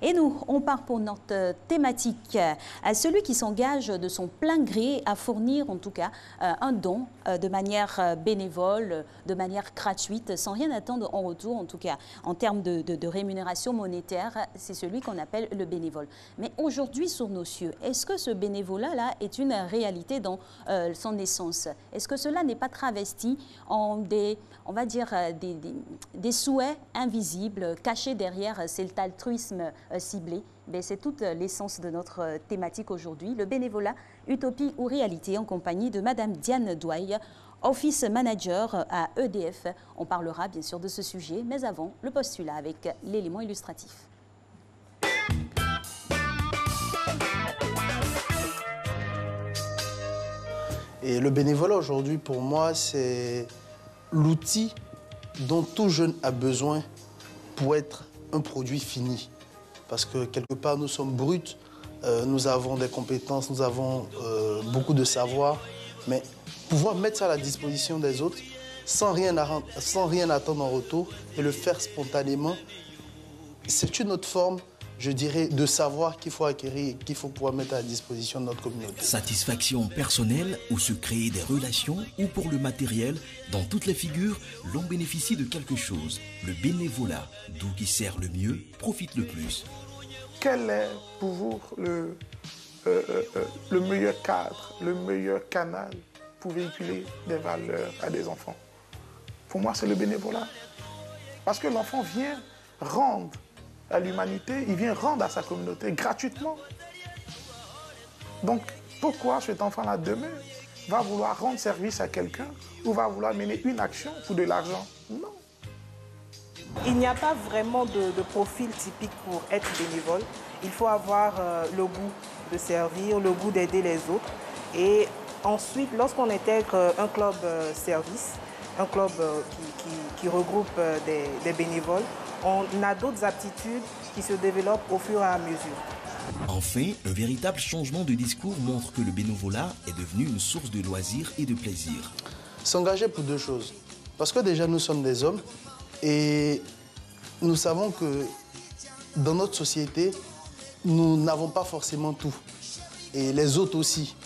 Et nous, on part pour notre thématique. Celui qui s'engage de son plein gré à fournir, en tout cas, un don de manière bénévole, de manière gratuite, sans rien attendre en retour, en tout cas, en termes de rémunération monétaire, c'est celui qu'on appelle le bénévole. Mais aujourd'hui, sur nos cieux, est-ce que ce bénévolat-là est une réalité dans son essence? Est-ce que cela n'est pas travesti en des, on va dire, des souhaits invisibles, cachés derrière cet altruisme ciblé? C'est toute l'essence de notre thématique aujourd'hui, le bénévolat, utopie ou réalité, en compagnie de Madame Diane Douaille, Office Manager à EDF. On parlera bien sûr de ce sujet, mais avant, le postulat avec l'élément illustratif. Et le bénévolat aujourd'hui, pour moi, c'est l'outil dont tout jeune a besoin pour être un produit fini. Parce que quelque part, nous sommes bruts, nous avons des compétences, nous avons beaucoup de savoir, mais pouvoir mettre ça à la disposition des autres sans rien attendre en retour et le faire spontanément, c'est une autre forme, je dirais, de savoir qu'il faut acquérir, qu'il faut pouvoir mettre à la disposition de notre communauté. Satisfaction personnelle ou se créer des relations ou pour le matériel, dans toutes les figures, l'on bénéficie de quelque chose. Le bénévolat, d'où qui sert le mieux, profite le plus. Quel est pour vous le meilleur cadre, le meilleur canal pour véhiculer des valeurs à des enfants? Pour moi, c'est le bénévolat. Parce que l'enfant vient rendre à l'humanité, il vient rendre à sa communauté gratuitement. Donc, pourquoi cet enfant-là demain va vouloir rendre service à quelqu'un ou va vouloir mener une action pour de l'argent? Non. Il n'y a pas vraiment de profil typique pour être bénévole. Il faut avoir le goût de servir, le goût d'aider les autres. Et ensuite, lorsqu'on intègre un club service, un club qui regroupe des bénévoles, on a d'autres aptitudes qui se développent au fur et à mesure. Enfin, un véritable changement de discours montre que le bénévolat est devenu une source de loisirs et de plaisir. S'engager pour deux choses. Parce que déjà, nous sommes des hommes et nous savons que dans notre société, nous n'avons pas forcément tout. Et les autres aussi.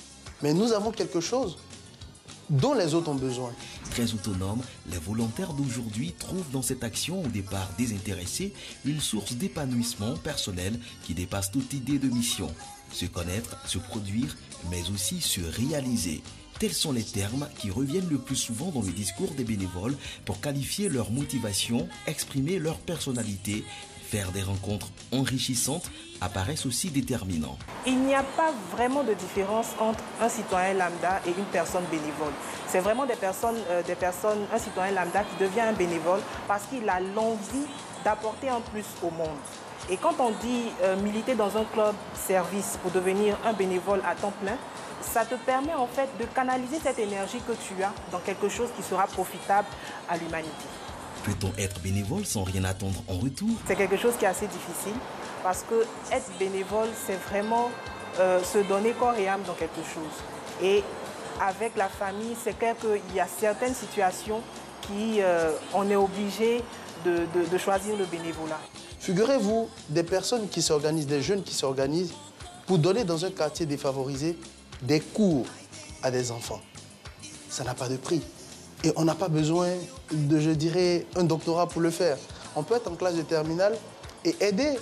Mais nous avons quelque chose dont les autres ont besoin. Très autonomes, les volontaires d'aujourd'hui trouvent dans cette action au départ désintéressée une source d'épanouissement personnel qui dépasse toute idée de mission. Se connaître, se produire, mais aussi se réaliser. Tels sont les termes qui reviennent le plus souvent dans le discours des bénévoles pour qualifier leur motivation, exprimer leur personnalité. Faire des rencontres enrichissantes apparaissent aussi déterminants. Il n'y a pas vraiment de différence entre un citoyen lambda et une personne bénévole. C'est vraiment un citoyen lambda qui devient un bénévole parce qu'il a l'envie d'apporter un plus au monde. Et quand on dit militer dans un club service pour devenir un bénévole à temps plein, ça te permet en fait de canaliser cette énergie que tu as dans quelque chose qui sera profitable à l'humanité. Peut-on être bénévole sans rien attendre en retour? C'est quelque chose qui est assez difficile parce que être bénévole, c'est vraiment se donner corps et âme dans quelque chose. Et avec la famille, c'est clair qu'il y a certaines situations qui on est obligé de choisir le bénévolat. Figurez-vous des personnes qui s'organisent, des jeunes qui s'organisent pour donner dans un quartier défavorisé des cours à des enfants. Ça n'a pas de prix. Et on n'a pas besoin de, je dirais, un doctorat pour le faire. On peut être en classe de terminale et aider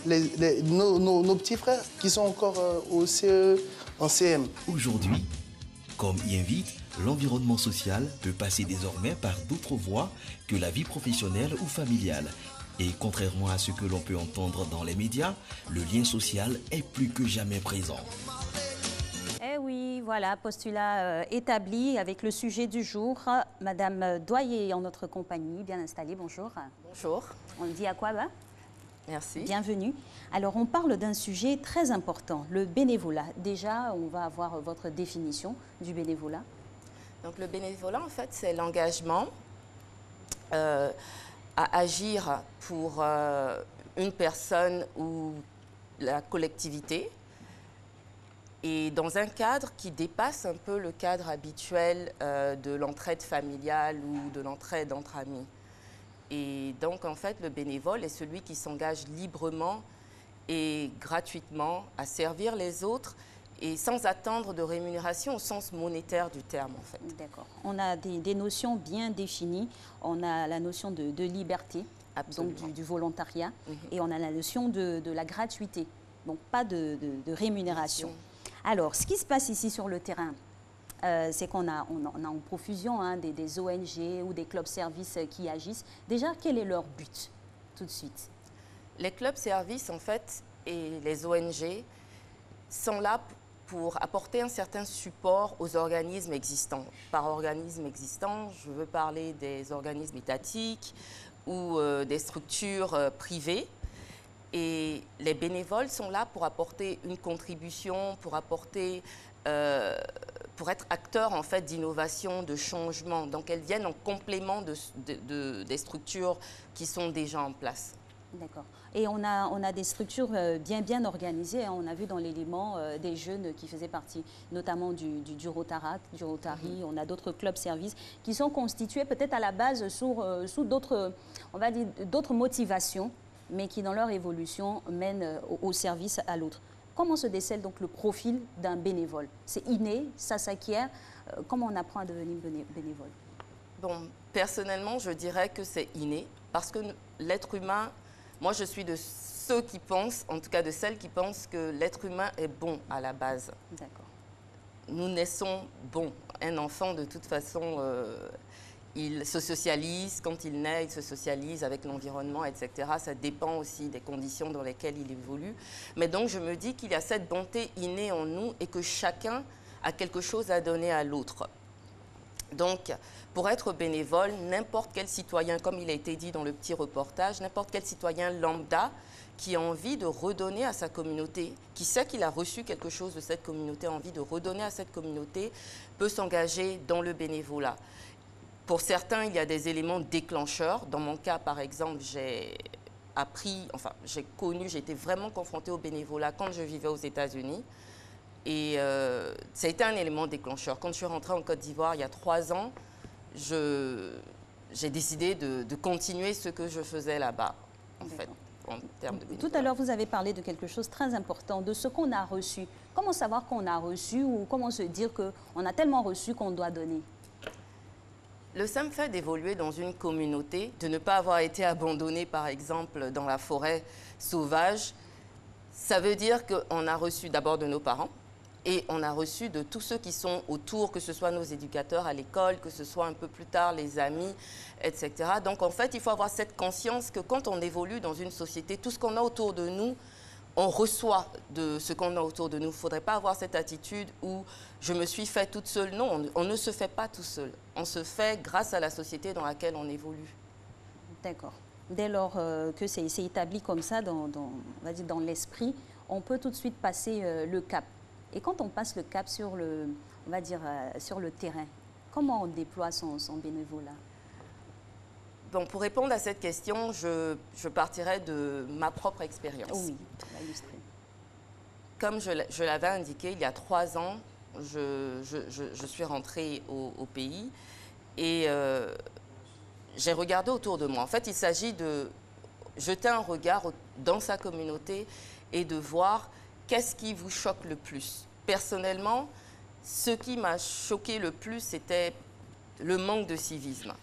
nos petits frères qui sont encore au CE, en CM. Aujourd'hui, comme y invite, l'environnement social peut passer désormais par d'autres voies que la vie professionnelle ou familiale. Et contrairement à ce que l'on peut entendre dans les médias, le lien social est plus que jamais présent. Eh oui, voilà, postulat établi avec le sujet du jour. Madame Douaille est en notre compagnie, bien installée, bonjour. Bonjour. On dit à quoi va? Merci. Bienvenue. Alors, on parle d'un sujet très important, le bénévolat. Déjà, on va avoir votre définition du bénévolat. Donc, le bénévolat, en fait, c'est l'engagement à agir pour une personne ou la collectivité, et dans un cadre qui dépasse un peu le cadre habituel de l'entraide familiale ou de l'entraide entre amis. Et donc, en fait, le bénévole est celui qui s'engage librement et gratuitement à servir les autres et sans attendre de rémunération au sens monétaire du terme, en fait. D'accord. On a des notions bien définies. On a la notion de liberté, donc du volontariat, et on a la notion de la gratuité, donc pas de rémunération. Alors, ce qui se passe ici sur le terrain, c'est qu'on a en profusion des ONG ou des clubs-services qui agissent. Déjà, quel est leur but, tout de suite? Les clubs-services, en fait, et les ONG sont là pour apporter un certain support aux organismes existants. Par organismes existants, je veux parler des organismes étatiques ou des structures privées. Et les bénévoles sont là pour apporter une contribution, pour apporter, pour être acteurs en fait d'innovation, de changement. Donc elles viennent en complément des structures qui sont déjà en place. D'accord. Et on a des structures bien organisées. On a vu dans l'élément des jeunes qui faisaient partie, notamment du Rotarac, du Rotary. On a d'autres clubs-services qui sont constitués peut-être à la base sous d'autres, on va dire, d'autres motivations, mais qui dans leur évolution mènent au service à l'autre. Comment se décèle donc le profil d'un bénévole? C'est inné, ça s'acquiert. Comment on apprend à devenir bénévole? Bon, personnellement, je dirais que c'est inné, parce que l'être humain, moi je suis de ceux qui pensent, en tout cas de celles qui pensent que l'être humain est bon à la base. D'accord. Nous naissons bons. Un enfant, de toute façon, il se socialise. Quand il naît, il se socialise avec l'environnement, etc. Ça dépend aussi des conditions dans lesquelles il évolue. Mais donc, je me dis qu'il y a cette bonté innée en nous et que chacun a quelque chose à donner à l'autre. Donc, pour être bénévole, n'importe quel citoyen, comme il a été dit dans le petit reportage, n'importe quel citoyen lambda qui a envie de redonner à sa communauté, qui sait qu'il a reçu quelque chose de cette communauté, a envie de redonner à cette communauté, peut s'engager dans le bénévolat. Pour certains, il y a des éléments déclencheurs. Dans mon cas, par exemple, j'ai appris, enfin, j'ai été vraiment confrontée au bénévolat quand je vivais aux États-Unis. Et ça a été un élément déclencheur. Quand je suis rentrée en Côte d'Ivoire il y a 3 ans, j'ai décidé de continuer ce que je faisais là-bas, en fait, en termes de bénévolat. Tout à l'heure, vous avez parlé de quelque chose de très important, de ce qu'on a reçu. Comment savoir qu'on a reçu ou comment se dire qu'on a tellement reçu qu'on doit donner? Le simple fait d'évoluer dans une communauté, de ne pas avoir été abandonné, par exemple, dans la forêt sauvage, ça veut dire qu'on a reçu d'abord de nos parents et on a reçu de tous ceux qui sont autour, que ce soit nos éducateurs à l'école, que ce soit un peu plus tard les amis, etc. Donc en fait, il faut avoir cette conscience que quand on évolue dans une société, tout ce qu'on a autour de nous, on reçoit de ce qu'on a autour de nous. Il ne faudrait pas avoir cette attitude où je me suis fait toute seule. Non, on ne se fait pas tout seul. On se fait grâce à la société dans laquelle on évolue. D'accord. Dès lors que c'est établi comme ça on va dire dans l'esprit, on peut tout de suite passer le cap. Et quand on passe le cap sur on va dire, sur le terrain, comment on déploie son bénévolat? Bon, pour répondre à cette question, je partirai de ma propre expérience. Oui, on va illustrer. Comme je l'avais indiqué, il y a 3 ans, je suis rentrée au pays et j'ai regardé autour de moi. En fait, il s'agit de jeter un regard dans sa communauté et de voir qu'est-ce qui vous choque le plus. Personnellement, ce qui m'a choqué le plus, c'était le manque de civisme.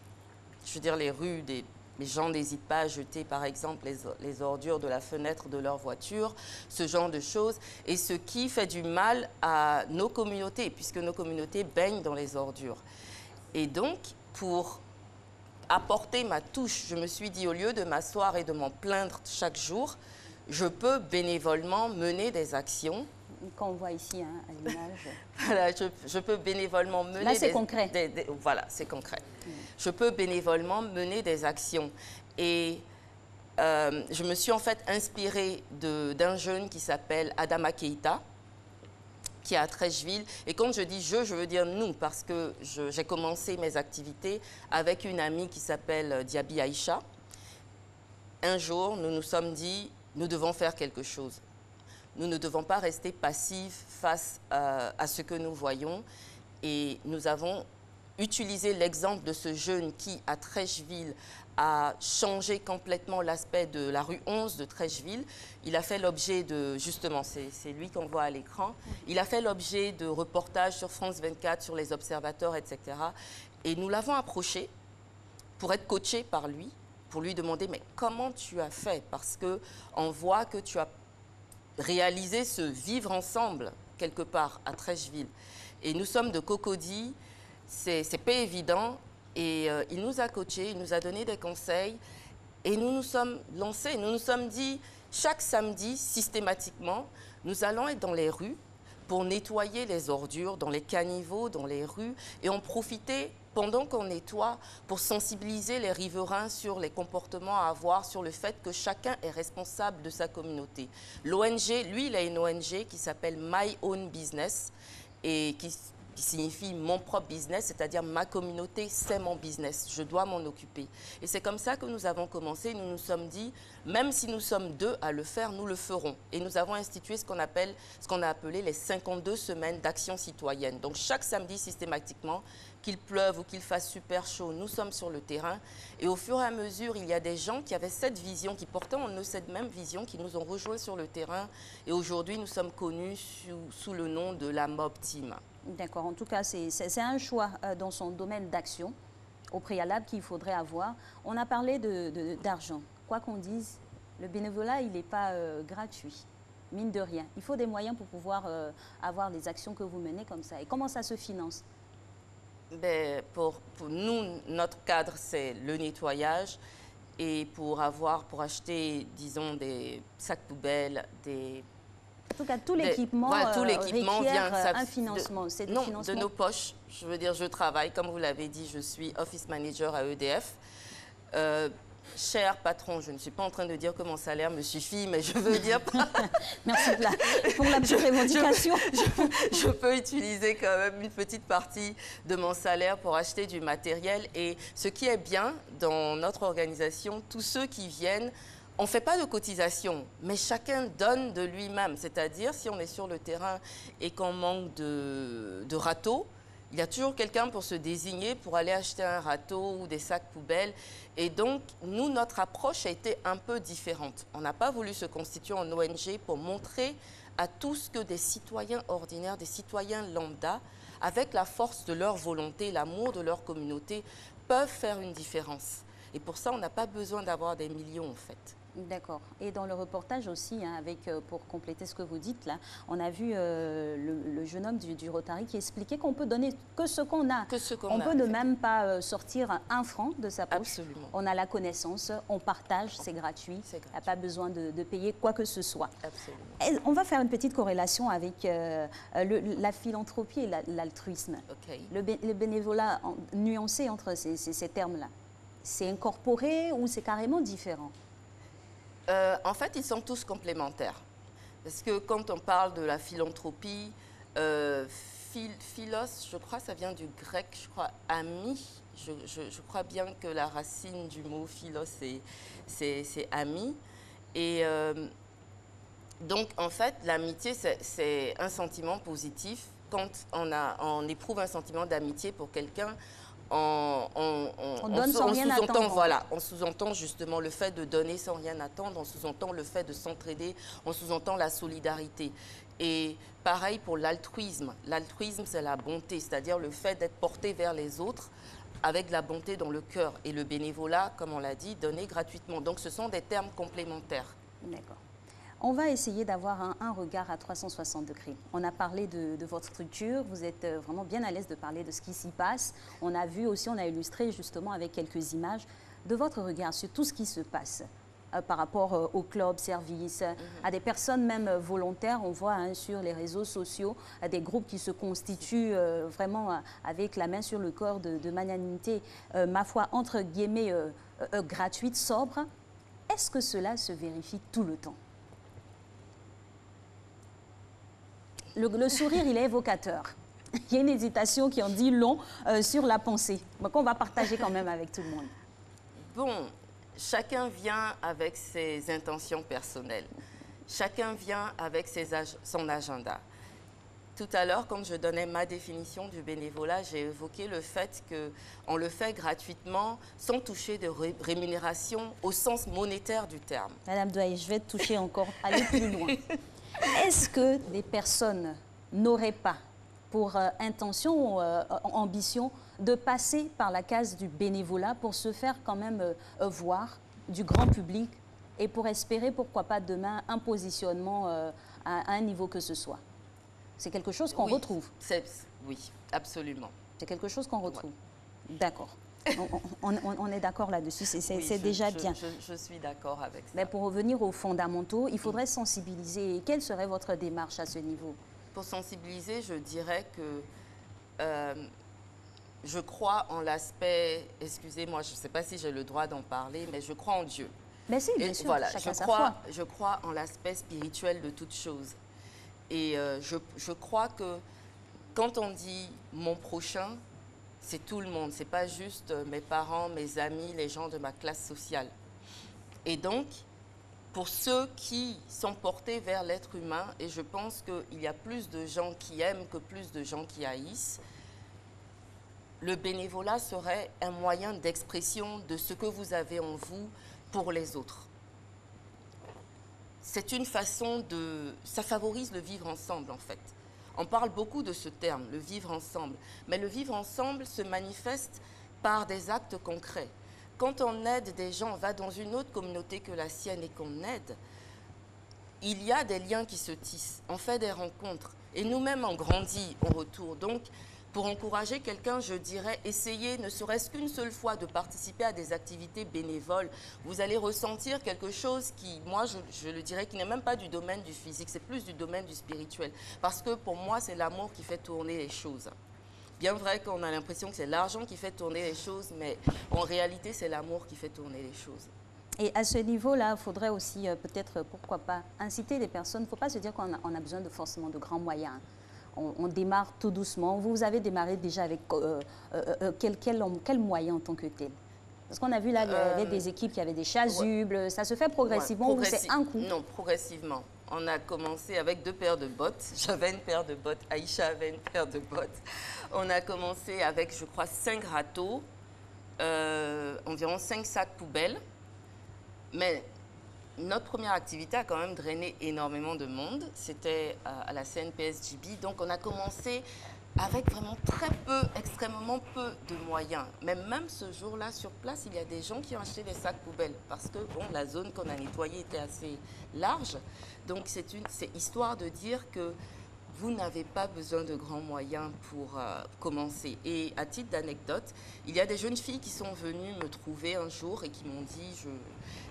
Je veux dire, les rues, les gens n'hésitent pas à jeter, par exemple, les ordures de la fenêtre de leur voiture, ce genre de choses. Et ce qui fait du mal à nos communautés, puisque nos communautés baignent dans les ordures. Et donc, pour apporter ma touche, je me suis dit, au lieu de m'asseoir et de m'en plaindre chaque jour, je peux bénévolement mener des actions. Quand on voit ici à l'image. Voilà, je peux bénévolement mener... Là, c'est concret. Voilà, c'est concret. Je peux bénévolement mener des actions. Et je me suis en fait inspirée d'un jeune qui s'appelle Adama Keïta, qui est à Trècheville. Et quand je dis je veux dire nous, parce que j'ai commencé mes activités avec une amie qui s'appelle Diaby Aïcha. Un jour, nous nous sommes dit, nous devons faire quelque chose. Nous ne devons pas rester passifs face à ce que nous voyons. Et nous avons utiliser l'exemple de ce jeune qui, à Trècheville, a changé complètement l'aspect de la rue 11 de Trècheville. Il a fait l'objet de, justement, c'est lui qu'on voit à l'écran, il a fait l'objet de reportages sur France 24, sur les observateurs, etc. Et nous l'avons approché pour être coaché par lui, pour lui demander, mais comment tu as fait? Parce qu'on voit que tu as réalisé ce vivre ensemble, quelque part, à Trècheville. Et nous sommes de Cocody, c'est pas évident. Et il nous a coachés, il nous a donné des conseils. Et nous nous sommes lancés, nous nous sommes dit, chaque samedi, systématiquement, nous allons être dans les rues pour nettoyer les ordures, dans les caniveaux, dans les rues, et en profiter pendant qu'on nettoie pour sensibiliser les riverains sur les comportements à avoir, sur le fait que chacun est responsable de sa communauté. L'ONG, lui, il a une ONG qui s'appelle My Own Business et qui signifie mon propre business, c'est-à-dire ma communauté, c'est mon business, je dois m'en occuper. Et c'est comme ça que nous avons commencé, nous nous sommes dit, même si nous sommes 2 à le faire, nous le ferons. Et nous avons institué ce qu'on a appelé les 52 semaines d'action citoyenne. Donc chaque samedi, systématiquement, qu'il pleuve ou qu'il fasse super chaud, nous sommes sur le terrain. Et au fur et à mesure, il y a des gens qui avaient cette vision, qui portaient en eux cette même vision, qui nous ont rejoints sur le terrain. Et aujourd'hui, nous sommes connus sous le nom de la Mob Team. D'accord, en tout cas, c'est un choix dans son domaine d'action, au préalable, qu'il faudrait avoir. On a parlé d'argent. Quoi qu'on dise, le bénévolat, il n'est pas gratuit, mine de rien. Il faut des moyens pour pouvoir avoir les actions que vous menez comme ça. Et comment ça se finance? Ben, pour nous, notre cadre, c'est le nettoyage. Et pour acheter, disons, des sacs poubelles, en tout cas, tout l'équipement vient un financement. C'est non, de nos poches. Je veux dire, je travaille, comme vous l'avez dit, je suis office manager à EDF. Cher patron, je ne suis pas en train de dire que mon salaire me suffit, mais je veux dire... Merci pour la petite revendication. Je peux utiliser quand même une petite partie de mon salaire pour acheter du matériel. Et ce qui est bien dans notre organisation, tous ceux qui viennent, on ne fait pas de cotisation, mais chacun donne de lui-même. C'est-à-dire, si on est sur le terrain et qu'on manque de râteaux, il y a toujours quelqu'un pour se désigner, pour aller acheter un râteau ou des sacs poubelles. Et donc, nous, notre approche a été un peu différente. On n'a pas voulu se constituer en ONG pour montrer à tous que des citoyens ordinaires, des citoyens lambda, avec la force de leur volonté, l'amour de leur communauté, peuvent faire une différence. Et pour ça, on n'a pas besoin d'avoir des millions, en fait. D'accord. Et dans le reportage aussi, hein, pour compléter ce que vous dites là, on a vu le jeune homme du Rotary qui expliquait qu'on peut donner que ce qu'on a. On ne peut de même pas sortir 1 franc de sa poche. Absolument. On a la connaissance, on partage, c'est gratuit. Il n'y a pas besoin de payer quoi que ce soit. Absolument. Et on va faire une petite corrélation avec la philanthropie et l'altruisme. Okay. Le bénévolat nuancé entre ces termes-là, c'est incorporé ou c'est carrément différent? En fait, ils sont tous complémentaires. Parce que quand on parle de la philanthropie, philos, je crois, ça vient du grec, je crois, ami. Je crois bien que la racine du mot philos, c'est ami. Et donc, en fait, l'amitié, c'est un sentiment positif. Quand on éprouve un sentiment d'amitié pour quelqu'un, on donne sans rien attendre. Voilà, on sous-entend justement le fait de donner sans rien attendre, on sous-entend le fait de s'entraider, on sous-entend la solidarité. Et pareil pour l'altruisme. L'altruisme, c'est la bonté, c'est-à-dire le fait d'être porté vers les autres avec la bonté dans le cœur. Et le bénévolat, comme on l'a dit, donné gratuitement. Donc ce sont des termes complémentaires. D'accord. On va essayer d'avoir un regard à 360 degrés. On a parlé de votre structure, vous êtes vraiment bien à l'aise de parler de ce qui s'y passe. On a vu aussi, on a illustré justement avec quelques images de votre regard sur tout ce qui se passe par rapport au club, service, à des personnes même volontaires. On voit sur les réseaux sociaux des groupes qui se constituent vraiment avec la main sur le corps de magnanimité, ma foi, entre guillemets, gratuite, sobre. Est-ce que cela se vérifie tout le temps? Le sourire, il est évocateur. Il y a une hésitation qui en dit long sur la pensée, donc on va partager quand même avec tout le monde. Bon, chacun vient avec ses intentions personnelles. Chacun vient avec son agenda. Tout à l'heure, quand je donnais ma définition du bénévolat, j'ai évoqué le fait qu'on le fait gratuitement, sans toucher de rémunération au sens monétaire du terme. Madame Douaye, je vais toucher encore, aller plus loin. Est-ce que des personnes n'auraient pas pour intention ou ambition de passer par la case du bénévolat pour se faire quand même voir du grand public et pour espérer, pourquoi pas demain, un positionnement à un niveau que ce soit? C'est quelque chose qu'on retrouve. Oui, absolument. C'est quelque chose qu'on retrouve. Ouais. D'accord. On est d'accord là-dessus, c'est déjà bien. Je suis d'accord avec ça. Mais pour revenir aux fondamentaux, il faudrait sensibiliser. Quelle serait votre démarche à ce niveau? Pour sensibiliser, je dirais que je crois en l'aspect, excusez-moi, je ne sais pas si j'ai le droit d'en parler, mais je crois en Dieu. Mais si, bien sûr, voilà, chacun sa foi. Je crois en l'aspect spirituel de toute chose. Et je crois que quand on dit mon prochain, c'est tout le monde. Ce n'est pas juste mes parents, mes amis, les gens de ma classe sociale. Et donc, pour ceux qui sont portés vers l'être humain, et je pense qu'il y a plus de gens qui aiment que plus de gens qui haïssent, le bénévolat serait un moyen d'expression de ce que vous avez en vous pour les autres. C'est une façon de... Ça favorise le vivre ensemble, en fait. On parle beaucoup de ce terme, le vivre ensemble. Mais le vivre ensemble se manifeste par des actes concrets. Quand on aide des gens, on va dans une autre communauté que la sienne et qu'on aide, il y a des liens qui se tissent. On fait des rencontres. Et nous-mêmes, on grandit en retour. Donc, pour encourager quelqu'un, je dirais, essayez ne serait-ce qu'une seule fois de participer à des activités bénévoles. Vous allez ressentir quelque chose qui, moi, je le dirais, qui n'est même pas du domaine du physique, c'est plus du domaine du spirituel. Parce que pour moi, c'est l'amour qui fait tourner les choses. Bien vrai qu'on a l'impression que c'est l'argent qui fait tourner les choses, mais en réalité, c'est l'amour qui fait tourner les choses. Et à ce niveau-là, il faudrait aussi peut-être, pourquoi pas, inciter les personnes. Il ne faut pas se dire qu'on a besoin forcément de grands moyens. On démarre tout doucement. Vous avez démarré déjà avec quel moyen en tant que tel? Parce qu'on a vu là, il y avait des équipes qui avaient des chasubles. Ouais. Ça se fait progressivement ou c'est un coup? Non, progressivement. On a commencé avec 2 paires de bottes. J'avais une paire de bottes, Aïcha avait une paire de bottes. On a commencé avec, je crois, 5 râteaux, environ 5 sacs poubelles. Mais notre première activité a quand même drainé énormément de monde. C'était à la CNPSJB. Donc, on a commencé avec vraiment très peu, extrêmement peu de moyens. Mais même ce jour-là, sur place, il y a des gens qui ont acheté des sacs poubelles parce que bon, la zone qu'on a nettoyée était assez large. Donc, c'est histoire de dire que vous n'avez pas besoin de grands moyens pour commencer. Et à titre d'anecdote, il y a des jeunes filles qui sont venues me trouver un jour et qui m'ont dit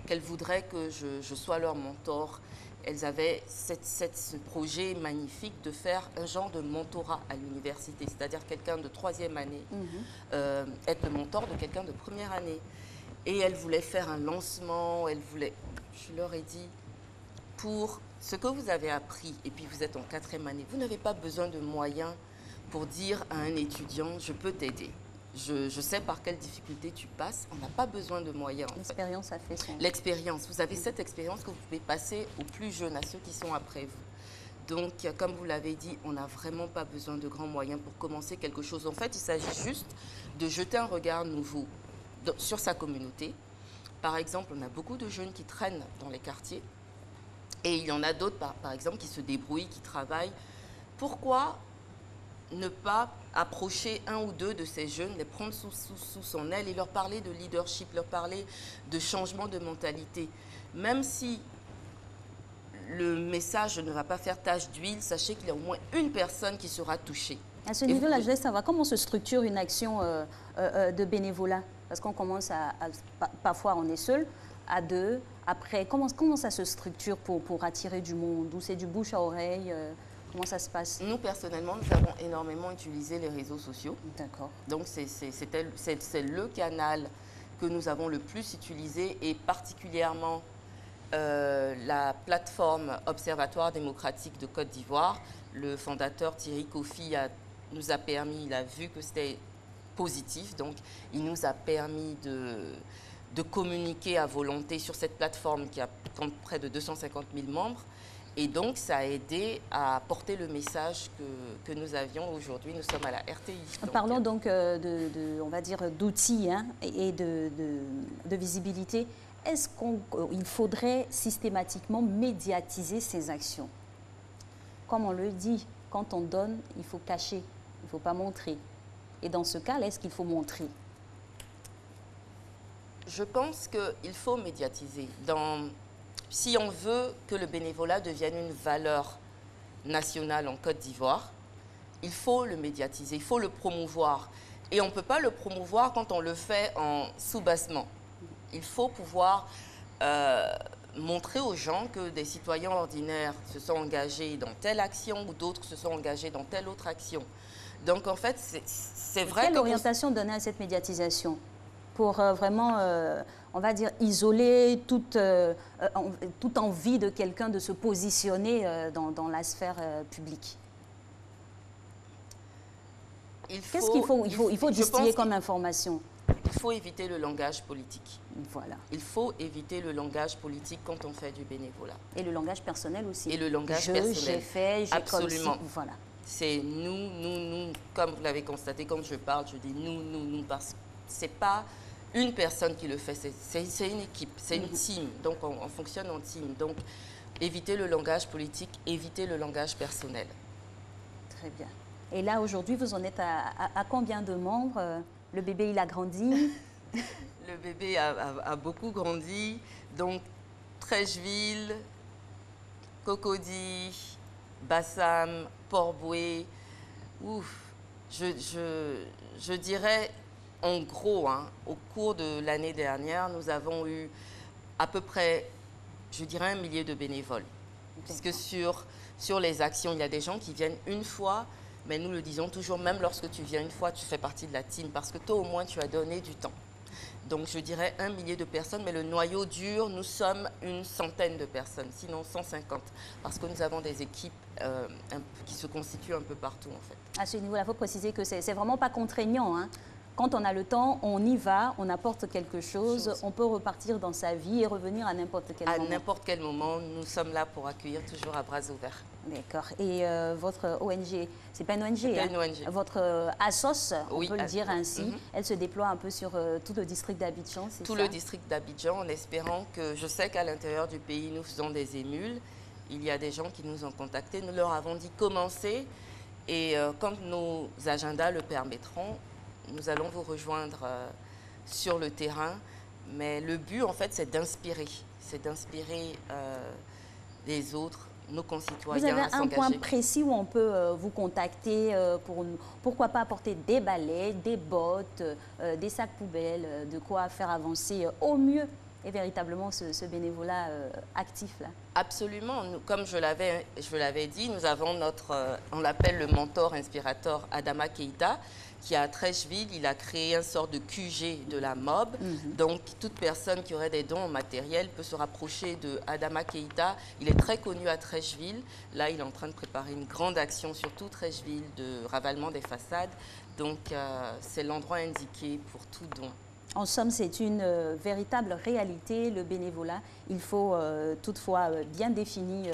qu'elles voudraient que je sois leur mentor. Elles avaient ce projet magnifique de faire un genre de mentorat à l'université, c'est-à-dire quelqu'un de 3e année, être le mentor de quelqu'un de 1re année. Et elles voulaient faire un lancement, je leur ai dit, pour ce que vous avez appris, et puis vous êtes en 4e année, vous n'avez pas besoin de moyens pour dire à un étudiant, je peux t'aider. Je sais par quelles difficultés tu passes, on n'a pas besoin de moyens. L'expérience a fait son... L'expérience, vous avez cette expérience que vous pouvez passer aux plus jeunes, à ceux qui sont après vous. Donc, comme vous l'avez dit, on n'a vraiment pas besoin de grands moyens pour commencer quelque chose. En fait, il s'agit juste de jeter un regard nouveau sur sa communauté. Par exemple, on a beaucoup de jeunes qui traînent dans les quartiers. Et il y en a d'autres, par exemple, qui se débrouillent, qui travaillent. Pourquoi ne pas approcher 1 ou 2 de ces jeunes, les prendre sous son aile et leur parler de leadership, leur parler de changement de mentalité? Même si le message ne va pas faire tache d'huile, sachez qu'il y a au moins une personne qui sera touchée. À ce niveau-là, je voulais savoir comment se structure une action de bénévolat. Parce qu'on commence parfois on est seul, à 2. Après, comment ça se structure pour attirer du monde? Ou c'est du bouche à oreille? Comment ça se passe? Nous, personnellement, nous avons énormément utilisé les réseaux sociaux. D'accord. Donc, c'est le canal que nous avons le plus utilisé et particulièrement la plateforme Observatoire démocratique de Côte d'Ivoire. Le fondateur Thierry Kofi nous a permis, il a vu que c'était positif, donc il nous a permis de communiquer à volonté sur cette plateforme qui compte près de 250 000 membres. Et donc, ça a aidé à porter le message que nous avions aujourd'hui. Nous sommes à la RTI. Parlons donc on va dire, d'outils hein, et de visibilité. Est-ce qu'il faudrait systématiquement médiatiser ces actions? Comme on le dit, quand on donne, il faut cacher, il ne faut pas montrer. Et dans ce cas, est-ce qu'il faut montrer? Je pense qu'il faut médiatiser. Si on veut que le bénévolat devienne une valeur nationale en Côte d'Ivoire, il faut le médiatiser, il faut le promouvoir. Et on ne peut pas le promouvoir quand on le fait en sous-bassement. Il faut pouvoir montrer aux gens que des citoyens ordinaires se sont engagés dans telle action ou d'autres se sont engagés dans telle autre action. Donc en fait, c'est vrai que... Quelle orientation donner à cette médiatisation pour vraiment, on va dire, isoler toute envie de quelqu'un de se positionner dans la sphère publique? Qu'est-ce qu'il faut, il faut distiller comme information? Il faut éviter le langage politique. Voilà. Il faut éviter le langage politique quand on fait du bénévolat. Et le langage personnel aussi. Et le langage personnel. J'ai fait, j'ai absolument. Comme si, voilà. C'est nous, comme vous l'avez constaté, quand je parle, je dis nous, parce que ce n'est pas une personne qui le fait, c'est une équipe, c'est une team. Donc on fonctionne en team. Donc éviter le langage politique, éviter le langage personnel. Très bien. Et là, aujourd'hui, vous en êtes à combien de membres? Le bébé, il a grandi? Le bébé a beaucoup grandi. Donc, Trècheville, Cocody, Bassam, Port-Bouët. Ouf, je dirais, en gros, hein, au cours de l'année dernière, nous avons eu à peu près, je dirais, 1 millier de bénévoles. Puisque sur les actions, il y a des gens qui viennent une fois. Mais nous le disons toujours, même lorsque tu viens une fois, tu fais partie de la team parce que toi, au moins, tu as donné du temps. Donc, je dirais 1 millier de personnes, mais le noyau dur, nous sommes une centaine de personnes, sinon 150, parce que nous avons des équipes qui se constituent un peu partout, en fait. À ce niveau-là, il faut préciser que c'est vraiment pas contraignant, hein. Quand on a le temps, on y va, on apporte quelque chose, on peut repartir dans sa vie et revenir à n'importe quel moment. À n'importe quel moment, nous sommes là pour accueillir toujours à bras ouverts. D'accord. Et votre ONG, c'est pas une ONG, c'est pas une ONG. Votre ASOS, oui, on peut le dire ainsi, elle se déploie un peu sur tout le district d'Abidjan, c'est ça? Tout le district d'Abidjan, en espérant que, je sais qu'à l'intérieur du pays, nous faisons des émules. Il y a des gens qui nous ont contactés, nous leur avons dit commencer et quand nos agendas le permettront, nous allons vous rejoindre sur le terrain, mais le but, en fait, c'est d'inspirer les autres, nos concitoyens. Vous avez un point précis où on peut vous contacter pour, pourquoi pas, apporter des balais, des bottes, des sacs poubelles, de quoi faire avancer au mieux et véritablement ce bénévolat actif-là? Absolument. Nous, comme je l'avais dit, nous avons on l'appelle le mentor inspirateur Adama Keïta, qui est à Trècheville. Il a créé une sorte de QG de la MOB. Donc, toute personne qui aurait des dons en matériel peut se rapprocher de Adama Keïta. Il est très connu à Trècheville. Là, il est en train de préparer une grande action sur tout Trècheville de ravalement des façades. Donc, c'est l'endroit indiqué pour tout don. En somme, c'est une véritable réalité, le bénévolat. Il faut toutefois bien définir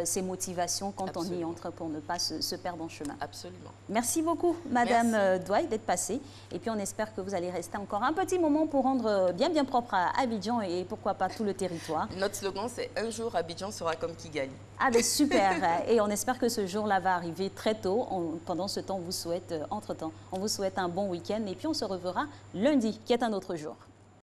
ses motivations quand on y entre pour ne pas se perdre en chemin. Absolument. Merci beaucoup, Madame Douaille, d'être passée. Et puis, on espère que vous allez rester encore un petit moment pour rendre bien propre à Abidjan et pourquoi pas tout le territoire. Notre slogan, c'est « Un jour, Abidjan sera comme Kigali ». Ah, ben super. Et on espère que ce jour-là va arriver très tôt. Pendant ce temps, on vous souhaite, entre-temps, on vous souhaite un bon week-end. Et puis, on se reverra lundi, qui est un autre jour.